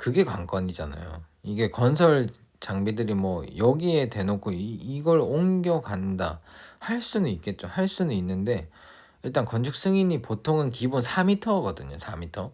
그게 관건이잖아요. 이게 건설 장비들이 뭐 여기에 대놓고 이걸 옮겨간다 할 수는 있겠죠. 할 수는 있는데 일단 건축 승인이 보통은 기본 4m거든요. 4m.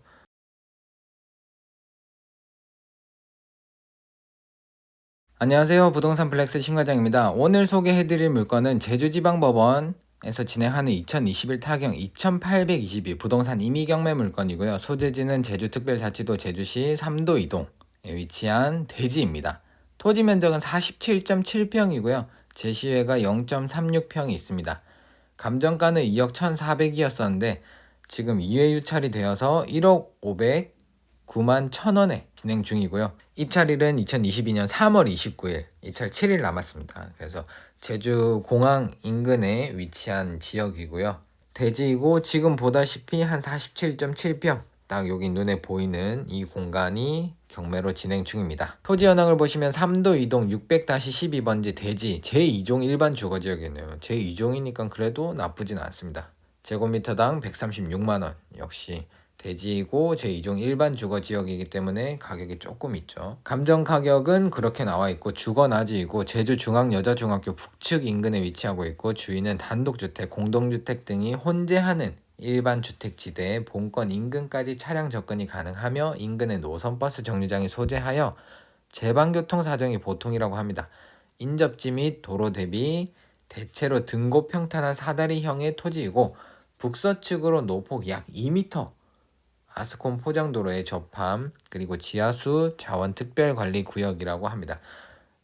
안녕하세요. 부동산 플렉스 신과장입니다. 오늘 소개해드릴 물건은 제주지방법원에서 진행하는 2021 타경 2822 부동산 임의경매 물건이고요. 소재지는 제주특별자치도 제주시 3도 이동에 위치한 대지입니다. 토지 면적은 47.7평이고요. 제시외가 0.36평이 있습니다. 감정가는 2억 1,400이었었는데 지금 2회 유찰이 되어서 1억 509만 1,000원에 진행 중이고요. 입찰일은 2022년 3월 29일, 입찰 7일 남았습니다. 그래서 제주 공항 인근에 위치한 지역이고요. 대지이고 지금 보다시피 한 47.7평, 딱 여기 눈에 보이는 이 공간이 경매로 진행 중입니다. 토지 현황을 보시면 3도 이동 600-12번지 대지 제2종 일반 주거지역이네요. 제2종이니까 그래도 나쁘진 않습니다. 제곱미터당 136만원, 역시 대지이고 제2종 일반 주거지역이기 때문에 가격이 조금 있죠. 감정 가격은 그렇게 나와 있고 주거나지이고 제주중앙여자중학교 북측 인근에 위치하고 있고 주위는 단독주택, 공동주택 등이 혼재하는 일반 주택지대에 본권 인근까지 차량 접근이 가능하며 인근에 노선버스 정류장이 소재하여 제방교통 사정이 보통이라고 합니다. 인접지 및 도로 대비 대체로 등고 평탄한 사다리형의 토지이고 북서측으로 노폭 약 2m 아스콘 포장도로에 접함, 그리고 지하수 자원특별관리구역이라고 합니다.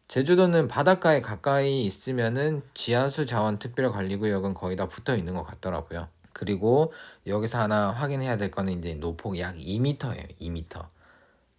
제주도는 바닷가에 가까이 있으면은 지하수 자원특별관리구역은 거의 다 붙어 있는 것 같더라고요. 그리고 여기서 하나 확인해야 될 거는 이제 노폭 약 2m예요. 2m.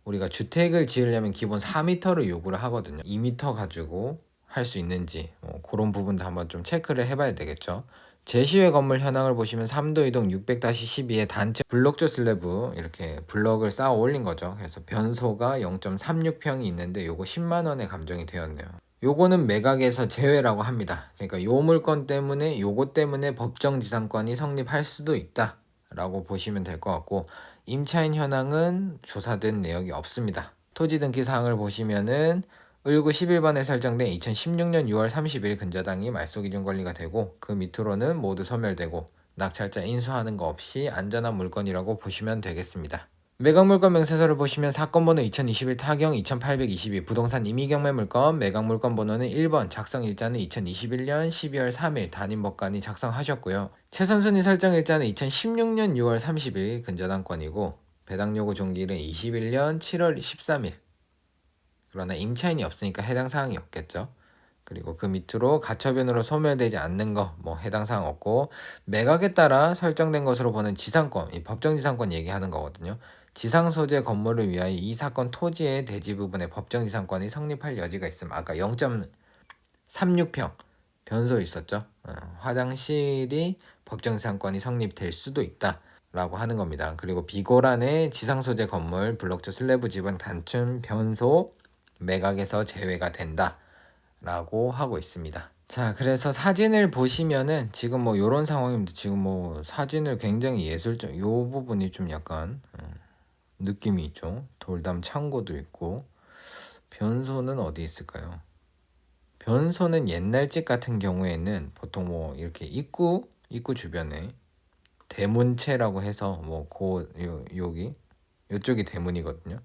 우리가 주택을 지으려면 기본 4m를 요구를 하거든요. 2m 가지고 할 수 있는지 그런 부분도 한번 좀 체크를 해봐야 되겠죠. 제시외 건물 현황을 보시면 3도 이동 600-12의 단체 블록조 슬래브 이렇게 블럭을 쌓아 올린 거죠. 그래서 변소가 0.36평이 있는데 요거 10만원에 감정이 되었네요. 요거는 매각에서 제외라고 합니다. 그러니까 요 물건 때문에 요거 때문에 법정지상권이 성립할 수도 있다 라고 보시면 될 것 같고, 임차인 현황은 조사된 내역이 없습니다. 토지 등기 사항을 보시면은 을구 11번에 설정된 2016년 6월 30일 근저당이 말소기준 권리가 되고 그 밑으로는 모두 소멸되고 낙찰자 인수하는 거 없이 안전한 물건이라고 보시면 되겠습니다. 매각물건 명세서를 보시면 사건번호 2021 타경 2822 부동산 임의경매 물건, 매각물건 번호는 1번, 작성일자는 2021년 12월 3일 담임법관이 작성하셨고요. 최선순위 설정일자는 2016년 6월 30일 근저당권이고 배당요구 종기일은 21년 7월 13일. 그러나 임차인이 없으니까 해당 사항이 없겠죠. 그리고 그 밑으로 가처분으로 소멸되지 않는 거 해당 사항 없고, 매각에 따라 설정된 것으로 보는 지상권, 이 법정지상권 얘기하는 거거든요. 지상 소재 건물을 위하여 이 사건 토지의 대지 부분에 법정지상권이 성립할 여지가 있음. 아까 0.36평 변소 있었죠. 화장실이 법정지상권이 성립될 수도 있다 라고 하는 겁니다. 그리고 비고란의 지상 소재 건물, 블록조 슬래브 지붕 단층 변소 매각에서 제외가 된다 라고 하고 있습니다. 자, 그래서 사진을 보시면은 지금 요런 상황입니다. 지금 사진을 굉장히 예술적, 요 부분이 좀 약간 느낌이 있죠. 돌담 창고도 있고. 변소는 어디 있을까요? 변소는 옛날 집 같은 경우에는 보통 이렇게 입구 주변에 대문체라고 해서 여기 요쪽이 대문이거든요.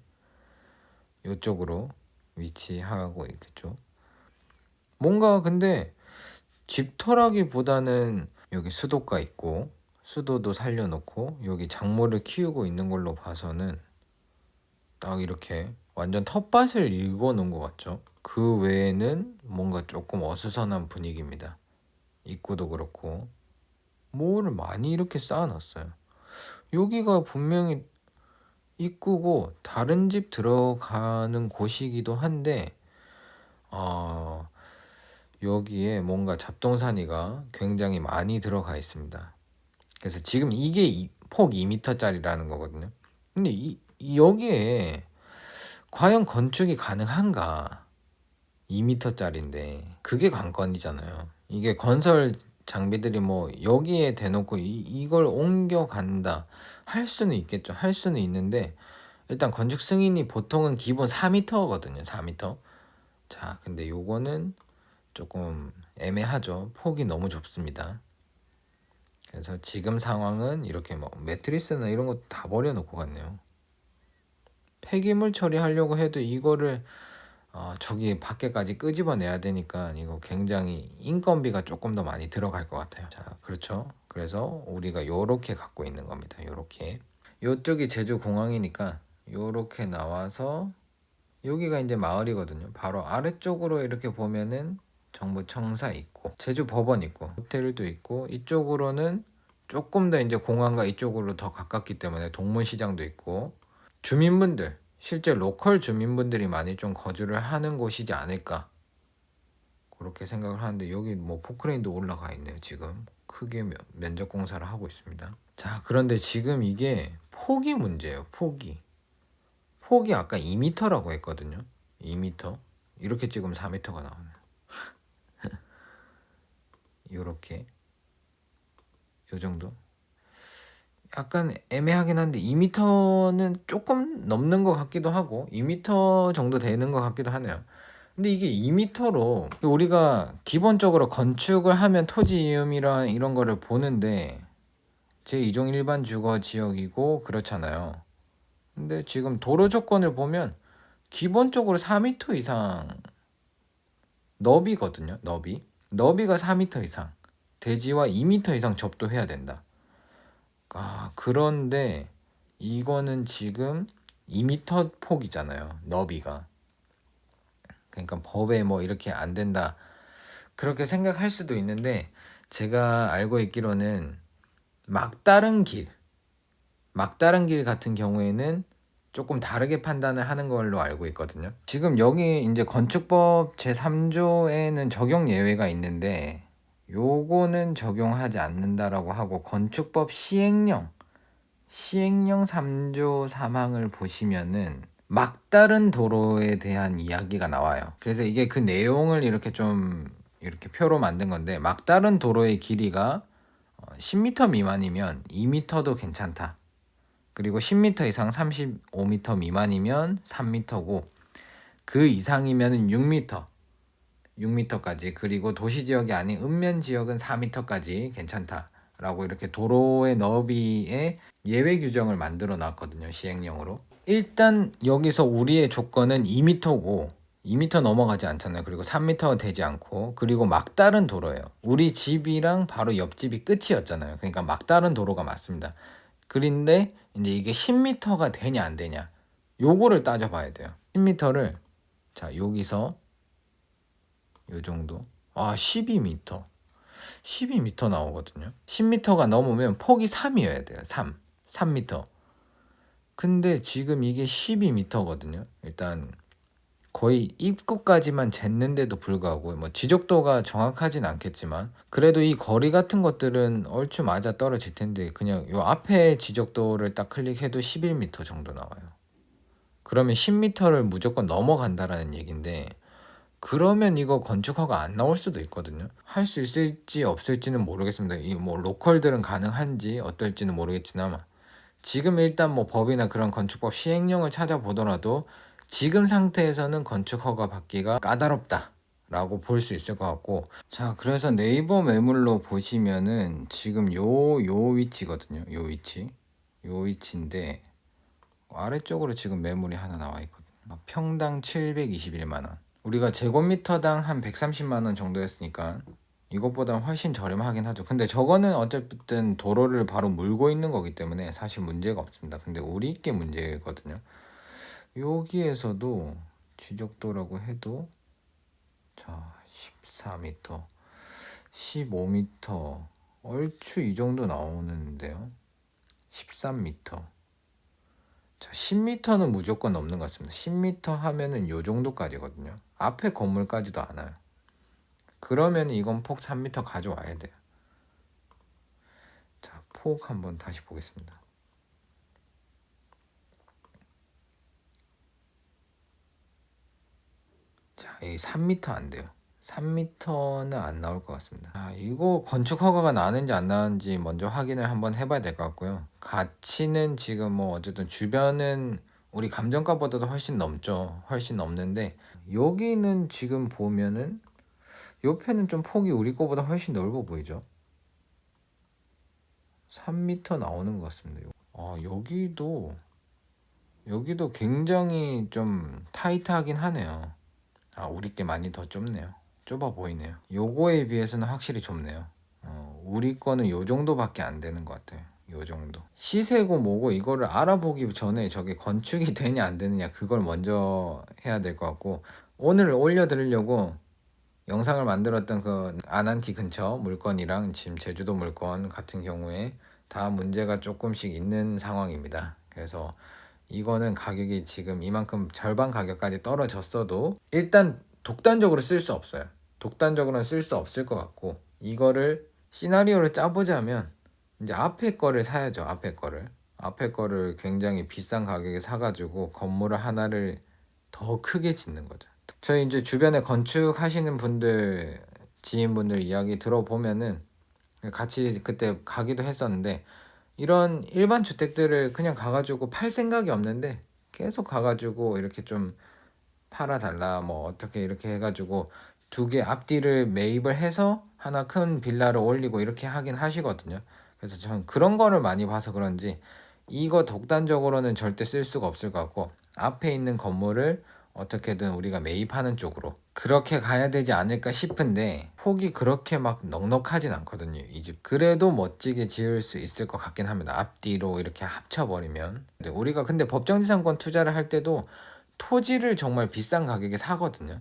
요쪽으로 위치하고 있겠죠. 뭔가 근데 집터라기보다는 여기 수도가 있고 수도도 살려놓고 여기 작물을 키우고 있는 걸로 봐서는 딱 이렇게 완전 텃밭을 읽어 놓은 것 같죠. 그 외에는 뭔가 조금 어수선한 분위기입니다. 입구도 그렇고 뭐를 많이 이렇게 쌓아놨어요. 여기가 분명히 입구고 다른 집 들어가는 곳이기도 한데 여기에 뭔가 잡동사니가 굉장히 많이 들어가 있습니다. 그래서 지금 이게 폭 2m짜리라는 거거든요. 근데 여기에 과연 건축이 가능한가? 2m짜리인데 그게 관건이잖아요. 이게 건설 장비들이 여기에 대놓고 이걸 옮겨간다 할 수는 있겠죠. 할 수는 있는데 일단 건축 승인이 보통은 기본 4m거든요. 4m. 자, 근데 요거는 조금 애매하죠. 폭이 너무 좁습니다. 그래서 지금 상황은 이렇게 뭐 매트리스나 이런 거 다 버려놓고 갔네요. 폐기물 처리하려고 해도 이거를 저기 밖에까지 끄집어내야 되니까 이거 굉장히 인건비가 조금 더 많이 들어갈 것 같아요. 자, 그렇죠. 그래서 우리가 요렇게 갖고 있는 겁니다. 요렇게. 요쪽이 제주공항이니까 요렇게 나와서 여기가 이제 마을이거든요. 바로 아래쪽으로 이렇게 보면은 정부청사 있고 제주법원 있고 호텔도 있고 이쪽으로는 조금 더 이제 공항과 이쪽으로 더 가깝기 때문에 동문시장도 있고 주민분들 실제 로컬 주민분들이 많이 좀 거주를 하는 곳이지 않을까 그렇게 생각을 하는데 여기 뭐 포크레인도 올라가 있네요. 지금 크게 면적 공사를 하고 있습니다. 자, 그런데 지금 이게 폭이 문제예요. 폭이 아까 2m라고 했거든요. 2m. 이렇게 찍으면 4m가 나오네요. 요렇게. 요 정도. 약간 애매하긴 한데 2m는 조금 넘는 것 같기도 하고 2m 정도 되는 것 같기도 하네요. 근데 이게 2m로 우리가 기본적으로 건축을 하면 토지 이음이랑 이런 거를 보는데 제2종 일반 주거 지역이고 그렇잖아요. 근데 지금 도로 조건을 보면 기본적으로 4m 이상 너비거든요. 너비가 4m 이상 대지와 2m 이상 접도해야 된다. 그런데 이거는 지금 2m 폭이잖아요. 너비가. 그러니까 법에 뭐 이렇게 안 된다. 그렇게 생각할 수도 있는데 제가 알고 있기로는 막다른 길 같은 경우에는 조금 다르게 판단을 하는 걸로 알고 있거든요. 지금 여기 이제 건축법 제3조에는 적용 예외가 있는데 요거는 적용하지 않는다라고 하고 건축법 시행령 3조 3항을 보시면은 막다른 도로에 대한 이야기가 나와요. 그래서 이게 그 내용을 이렇게 좀 이렇게 표로 만든 건데 막다른 도로의 길이가 10m 미만이면 2m도 괜찮다. 그리고 10m 이상 35m 미만이면 3m고 그 이상이면 6m까지 그리고 도시지역이 아닌 읍면지역은 4m까지 괜찮다라고 이렇게 도로의 너비에 예외 규정을 만들어 놨거든요. 시행령으로. 일단 여기서 우리의 조건은 2m고 2m 넘어가지 않잖아요. 그리고 3m가 되지 않고 그리고 막다른 도로예요. 우리 집이랑 바로 옆집이 끝이었잖아요. 그러니까 막다른 도로가 맞습니다. 그런데 이제 이게 10m가 되냐 안 되냐 요거를 따져봐야 돼요. 10m를 자 여기서 요 정도 12m 12m 나오거든요. 10m가 넘으면 폭이 3이어야 돼요. 3m. 근데 지금 이게 12m거든요. 일단 거의 입구까지만 쟀는데도 불구하고 뭐 지적도가 정확하진 않겠지만 그래도 이 거리 같은 것들은 얼추 맞아 떨어질 텐데 그냥 요 앞에 지적도를 딱 클릭해도 11m 정도 나와요. 그러면 10m를 무조건 넘어간다라는 얘긴데 그러면 이거 건축허가 안 나올 수도 있거든요. 할 수 있을지 없을지는 모르겠습니다. 이 뭐 로컬들은 가능한지 어떨지는 모르겠지만 지금 일단 뭐 법이나 그런 건축법 시행령을 찾아보더라도 지금 상태에서는 건축허가 받기가 까다롭다 라고 볼 수 있을 것 같고 자 그래서 네이버 매물로 보시면은 지금 요 위치거든요. 요 위치인데 아래쪽으로 지금 매물이 하나 나와 있거든요. 평당 721만원 우리가 제곱미터당 한 130만원 정도였으니까 이것보다 훨씬 저렴하긴 하죠. 근데 저거는 어쨌든 도로를 바로 물고 있는 거기 때문에 사실 문제가 없습니다. 근데 우리 게 문제거든요. 여기에서도 지적도라고 해도 자 14m 15m 얼추 이 정도 나오는데요. 13m 자 10m는 무조건 넘는 것 같습니다. 10m 하면은 요 정도까지거든요. 앞에 건물까지도 안 와요. 그러면 이건 폭 3m 가져와야 돼요. 자, 폭 한번 다시 보겠습니다. 자, 이 3m 안 돼요. 3m는 안 나올 것 같습니다. 이거 건축 허가가 나는지 안 나는지 먼저 확인을 한번 해봐야 될 것 같고요. 가치는 지금 뭐 어쨌든 주변은 우리 감정가보다도 훨씬 넘죠. 훨씬 넘는데 여기는 지금 보면은 옆에는 좀 폭이 우리 거보다 훨씬 넓어 보이죠. 3m 나오는 것 같습니다. 여기도 굉장히 좀 타이트하긴 하네요. 우리 게 많이 더 좁네요. 좁아 보이네요. 요거에 비해서는 확실히 좁네요. 우리 거는 요 정도밖에 안 되는 것 같아요. 요 정도. 시세고 뭐고 이거를 알아보기 전에 저게 건축이 되냐 안 되느냐 그걸 먼저 해야 될 것 같고, 오늘 올려드리려고 영상을 만들었던 그 아난티 근처 물건이랑 지금 제주도 물건 같은 경우에 다 문제가 조금씩 있는 상황입니다. 그래서 이거는 가격이 지금 이만큼 절반 가격까지 떨어졌어도 일단 독단적으로 쓸 수 없어요. 독단적으로는 쓸 수 없을 것 같고, 이거를 시나리오를 짜보자면 이제 앞에 거를 사야죠. 앞에 거를 굉장히 비싼 가격에 사가지고 건물을 하나를 더 크게 짓는 거죠. 저희 이제 주변에 건축하시는 분들, 지인분들 이야기 들어보면은 같이 그때 가기도 했었는데, 이런 일반 주택들을 그냥 가가지고 팔 생각이 없는데 계속 가가지고 이렇게 좀 팔아달라 뭐 어떻게 이렇게 해가지고 두 개 앞뒤를 매입을 해서 하나 큰 빌라를 올리고 이렇게 하긴 하시거든요. 그래서 전 그런 거를 많이 봐서 그런지 이거 독단적으로는 절대 쓸 수가 없을 것 같고, 앞에 있는 건물을 어떻게든 우리가 매입하는 쪽으로 그렇게 가야 되지 않을까 싶은데, 폭이 그렇게 막 넉넉하진 않거든요, 이 집. 그래도 멋지게 지을 수 있을 것 같긴 합니다. 앞뒤로 이렇게 합쳐버리면. 근데 우리가 근데 법정지상권 투자를 할 때도 토지를 정말 비싼 가격에 사거든요.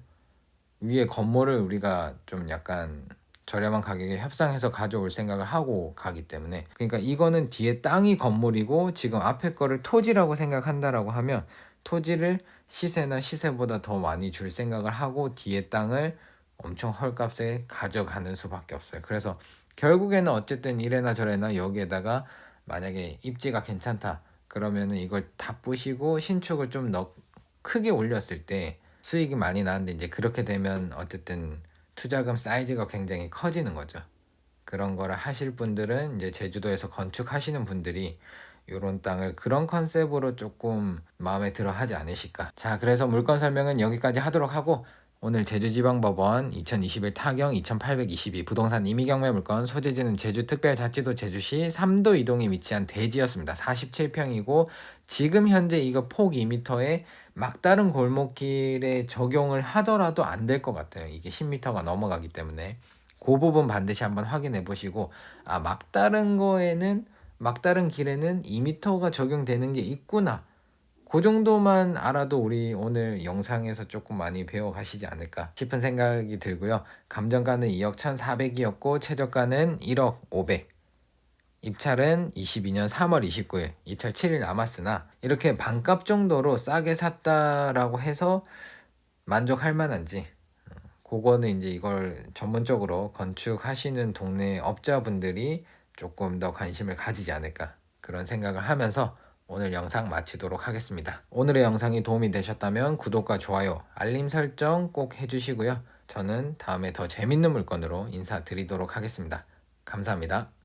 위에 건물을 우리가 좀 약간 저렴한 가격에 협상해서 가져올 생각을 하고 가기 때문에, 그러니까 이거는 뒤에 땅이 건물이고 지금 앞에 거를 토지라고 생각한다라고 하면 토지를 시세나 시세보다 더 많이 줄 생각을 하고 뒤에 땅을 엄청 헐값에 가져가는 수밖에 없어요. 그래서 결국에는 어쨌든 이래나 저래나 여기에다가 만약에 입지가 괜찮다 그러면은 이걸 다 부시고 신축을 좀 크게 올렸을 때 수익이 많이 나는데, 이제 그렇게 되면 어쨌든 투자금 사이즈가 굉장히 커지는 거죠. 그런 거를 하실 분들은 이제 제주도에서 건축하시는 분들이 이런 땅을 그런 컨셉으로 조금 마음에 들어 하지 않으실까. 자, 그래서 물건 설명은 여기까지 하도록 하고, 오늘 제주지방법원 2021 타경 2822 부동산 임의경매 물건, 소재지는 제주특별자치도 제주시 3도 이동에 위치한 대지였습니다. 47평이고 지금 현재 이거 폭 2m에 막다른 골목길에 적용을 하더라도 안 될 것 같아요. 이게 10m가 넘어가기 때문에 그 부분 반드시 한번 확인해 보시고, 막다른 길에는 2m가 적용되는 게 있구나, 그 정도만 알아도 우리 오늘 영상에서 조금 많이 배워 가시지 않을까 싶은 생각이 들고요. 감정가는 2억 1,400이었고 최저가는 1억 500. 입찰은 22년 3월 29일, 입찰 7일 남았으나 이렇게 반값 정도로 싸게 샀다라고 해서 만족할 만한지, 그거는 이제 이걸 전문적으로 건축하시는 동네 업자분들이 조금 더 관심을 가지지 않을까 그런 생각을 하면서 오늘 영상 마치도록 하겠습니다. 오늘의 영상이 도움이 되셨다면 구독과 좋아요, 알림 설정 꼭 해주시고요. 저는 다음에 더 재밌는 물건으로 인사드리도록 하겠습니다. 감사합니다.